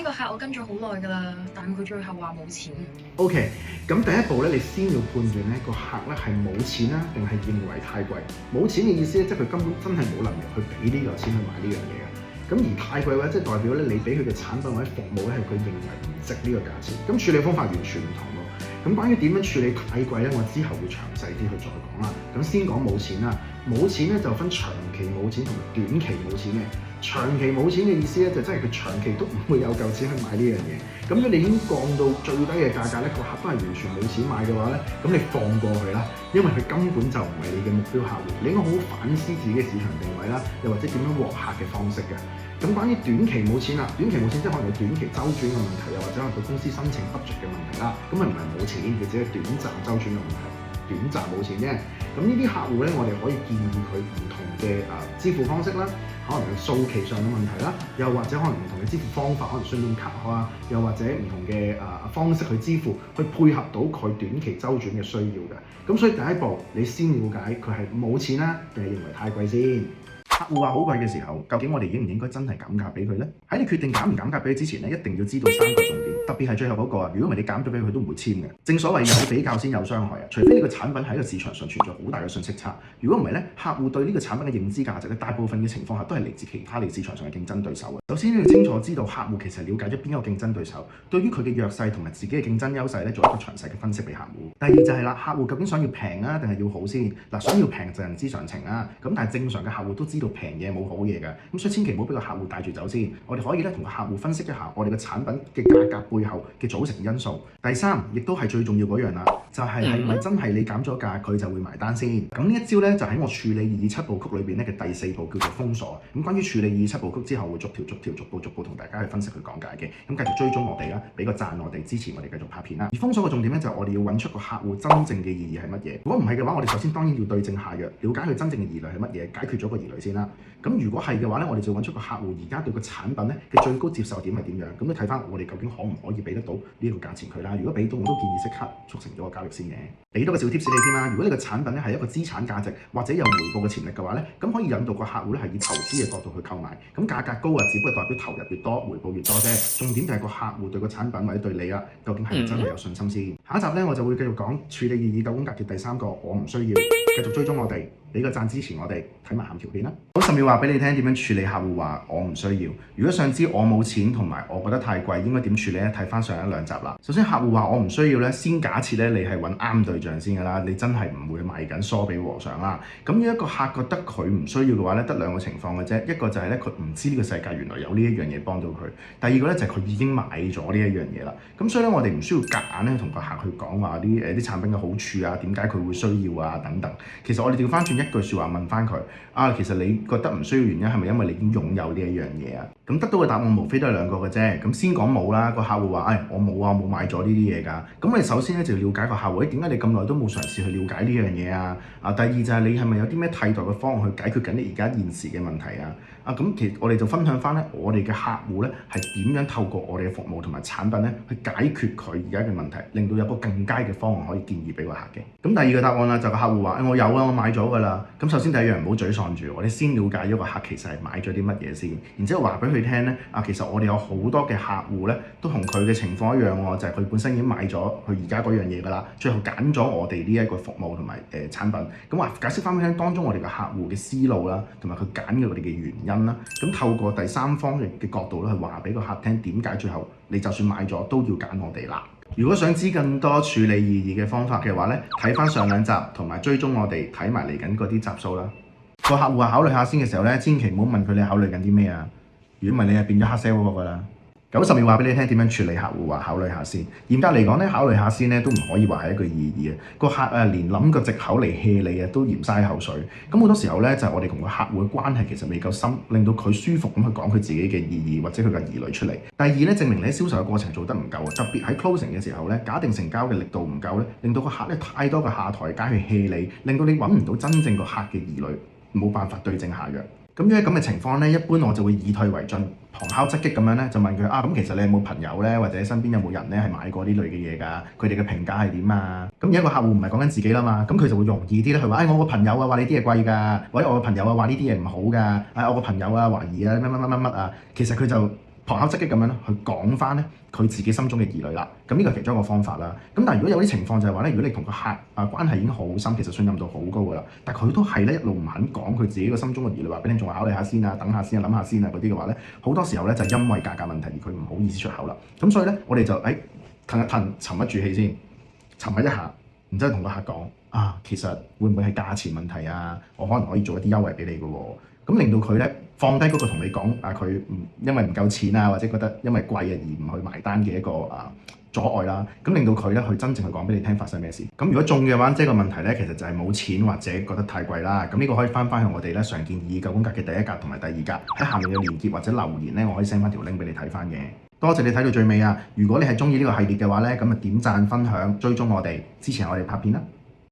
呢個客我跟咗好耐㗎啦，但佢最後話冇錢。OK，咁第一步咧，你先要判斷咧個客咧係冇錢啦，定係認為太貴。冇錢嘅意思咧，即係佢根本真係冇能力去俾呢個錢去買呢樣嘢嘅。咁而太貴嘅話，即係代表咧你俾佢嘅產品或者服務咧係佢認為唔值呢個價錢。咁處理方法完全唔同咯。咁關於點樣處理太貴咧，我之後會詳細啲去再講啦。咁先講冇錢啦，冇錢咧就分長期冇錢同短期冇錢嘅。長期冇錢嘅意思咧，就真係佢長期都唔會有嚿錢去買呢樣嘢。咁如果你已經降到最低嘅價格咧，個客都係完全冇錢買嘅話咧，咁你放過佢啦，因為佢根本就唔係你嘅目標客戶。你應該好好反思自己嘅市場定位啦，又或者點樣獲客嘅方式嘅。咁關於短期冇錢啦，短期冇錢即係可能有短期周轉嘅問題，又或者可能佢公司申請 budget 嘅問題啦，咁咪唔係冇錢，佢只係短暫周轉嘅問題，短暫冇錢啫。咁呢啲客戶咧，我哋可以建議佢唔同嘅支付方式啦，可能係數期上嘅問題啦，又或者可能唔同嘅支付方法，可能信用卡啊，又或者唔同嘅方式去支付，去配合到佢短期周轉嘅需要嘅。咁所以第一步，你先了解佢係冇錢啦，定係認為太貴先。客戶話好貴嘅時候，究竟我哋應唔應該真係減價俾佢呢？喺你決定減唔減價俾佢之前咧，一定要知道3個重點，特別係最後嗰個啊。如果唔係你減咗俾佢，都唔會簽嘅。正所謂有比較先有傷害啊！除非你個產品喺個市場上存在好大嘅信息差，如果唔係咧，客戶對呢個產品嘅認知價值咧，大部分嘅情況下都係嚟自其他你市場上嘅競爭對手嘅。首先你要清楚知道客戶其實了解咗邊個競爭對手，對於佢嘅弱勢同埋自己嘅競爭優勢咧，做一個詳細嘅分析俾客戶。第二就係啦，客戶究竟想要平啊，定係要好先？嗱，想要平就人之常情啊。咁但係正常嘅客戶都知道平嘢冇好嘢嘅，咁所以千祈唔好俾個客戶帶住走先。我哋可以咧同個客戶分析一下我哋嘅產品嘅價格背後嘅組成因素。第三，亦都係最重要嗰樣啦，就係咪真係你減咗價佢就會埋單先？咁呢一招咧就喺我處理擬議7部曲裏邊咧嘅第4步叫做封鎖。咁關於處理擬議7部曲之後，會逐步同大家去分析去講解嘅。咁繼續追蹤我哋啦，俾個讚我哋，支持我哋繼續拍片啦。而封鎖嘅重點咧就係我哋要揾出個客戶真正嘅意義係乜嘢。如果唔係嘅話，我哋首先當然要對症下藥，了解佢真正嘅疑慮係乜嘢，解決咗個疑慮先啦。咁如果係嘅話咧，我哋就揾出個客戶而家對個產品咧嘅最高接受點係點樣。咁你睇翻我哋究竟可唔可以俾得到呢個價錢佢啦？如果俾到，我都建議即刻促成咗個交易先嘅。俾多個小貼士你添啦。如果你個產品咧係一個資產價值或者有回報嘅潛力嘅話咧，咁可以引導個客戶咧係以投資嘅角度去購買。咁價格高啊，只不過代表投入越多，回報越多啫。重點就係個客戶對個產品或者對你啊，究竟係咪真係有信心先？下一集咧我就會繼續講處理擬議9宮格嘅第3個，我唔需要。繼續追蹤我哋，俾個讚支持我哋，睇埋下條片啦。好，10秒話俾你聽點樣處理客戶話我唔需要。如果想知我冇錢同埋我覺得太貴應該點處理咧，睇翻上一2集啦。首先客戶話我唔需要咧，先假設咧你係揾啱對象先㗎啦，你真係唔會賣緊梳俾和尚啦。咁如果一個客覺得佢唔需要嘅話咧，得2個情況嘅啫。一個就係咧佢唔知呢個世界原來有呢一樣嘢幫到佢。第二個咧就係佢已經買咗呢一樣嘢啦。咁所以咧我哋唔需要夾硬咧同個客去講話啲產品嘅好處啊，點解佢會需要啊等等。其實我哋調翻轉一句説話問翻佢啊，其實你覺得唔需要原因係咪因為你已經擁有呢一樣嘢啊？咁得到嘅答案無非都係2個嘅啫。咁先講冇啦，個客戶話我冇啊，冇買咗呢啲嘢㗎。咁你首先咧就要了解個客戶，點解你咁耐都冇嘗試去了解呢樣嘢啊？第二就係你係咪有啲咩替代嘅方案去解決緊你而家現時嘅問題啊？咁其實我哋就分享翻咧，我哋嘅客戶咧係點樣透過我哋嘅服務同埋產品咧去解決佢而家嘅問題，令到有個更佳嘅方案可以建議俾個客嘅。咁第二個答案啦，就個客戶話我有啊，我買咗㗎啦。咁首先第一樣唔好沮喪住，我哋先了解咗個客其實係買咗啲乜嘢先，然之後話俾佢聽咧其實我哋有好多嘅客戶咧都同佢嘅情況一樣喎，就係佢本身已經買咗佢而家嗰樣嘢㗎啦，最後揀咗我哋呢一個服務同埋產品。咁話解釋翻俾佢聽，當中我哋嘅客戶嘅思路啦，同埋佢揀嘅我哋嘅原因啦，咁透過第三方嘅角度咧，去話俾個客聽點解最後你就算買咗都要揀我哋啦。如果想知更多處理異議嘅方法嘅話咧，睇翻上2集同埋追蹤我哋睇埋嚟緊嗰啲集數啦。個客戶話考慮下先嘅時候咧，千祈唔好問佢你考慮緊啲咩啊？如果唔係你係變咗黑 sell 嗰個㗎啦。90秒話俾你聽點樣處理客戶話考慮下先。嚴格嚟講咧，考慮下先咧都唔可以話係一個意義嘅。個客連諗個藉口嚟 hea 你都嫌嘥口水。咁好多時候咧就係我哋同個客戶嘅關係其實未夠深，令到佢舒服咁去講佢自己嘅意義或者佢嘅疑慮出嚟。第二咧，證明你喺銷售嘅過程做得唔夠，特別喺 closing 嘅時候咧，假定成交嘅力度唔夠咧，令到個客咧太多嘅下台階去 hea 你，令到你揾唔到真正個客嘅疑慮，冇辦法對症下藥。咁如果咁嘅情況咧，一般我就會以退為進，旁敲側擊咁樣咧，就問佢咁其實你有冇朋友咧，或者身邊有冇人咧係買過呢類嘅嘢㗎？佢哋嘅評價係點啊？咁而一個客戶唔係講緊自己啦嘛，咁佢就會容易啲咧，佢話我個朋友啊話呢啲嘢貴㗎，或者我個朋友啊話呢啲嘢唔好㗎，我個朋友啊懷疑啊乜啊，其實佢就旁敲側擊咁樣去講翻咧佢自己心中嘅疑慮啦。咁呢個係其中一個方法啦。咁但係如果有啲情況就係話咧，如果你同個客關係已經好深，其實信任度好高噶啦，但佢都係咧一路唔肯講佢自己個心中嘅疑慮，話俾你仲話考慮下先啊，等下先啊，諗下先啊嗰啲嘅話咧，好多時候咧就因為價格問題而佢唔好意思出口啦。咁所以咧我哋就騰一騰，沉一住氣先，沉一下，然之後同個客講其實會唔會係價錢問題啊？我可能可以做一啲優惠俾你嘅喎。咁令到佢咧放低嗰個同你講佢因為唔夠錢啊，或者覺得因為貴而唔去埋單嘅一個阻礙啦。咁令到佢咧去真正去講俾你聽發生咩事。咁如果中嘅話，即係個問題咧，其實就係冇錢或者覺得太貴啦。咁呢個可以翻去我哋咧常見2九宮格嘅第一格同埋第2格喺下面嘅連結或者留言咧，我可以 send 翻條 link 俾你睇翻嘅。多謝你睇到最尾啊！如果你係中意呢個系列嘅話咧，咁啊點讚、分享、追蹤我哋，支持我哋拍片啦〜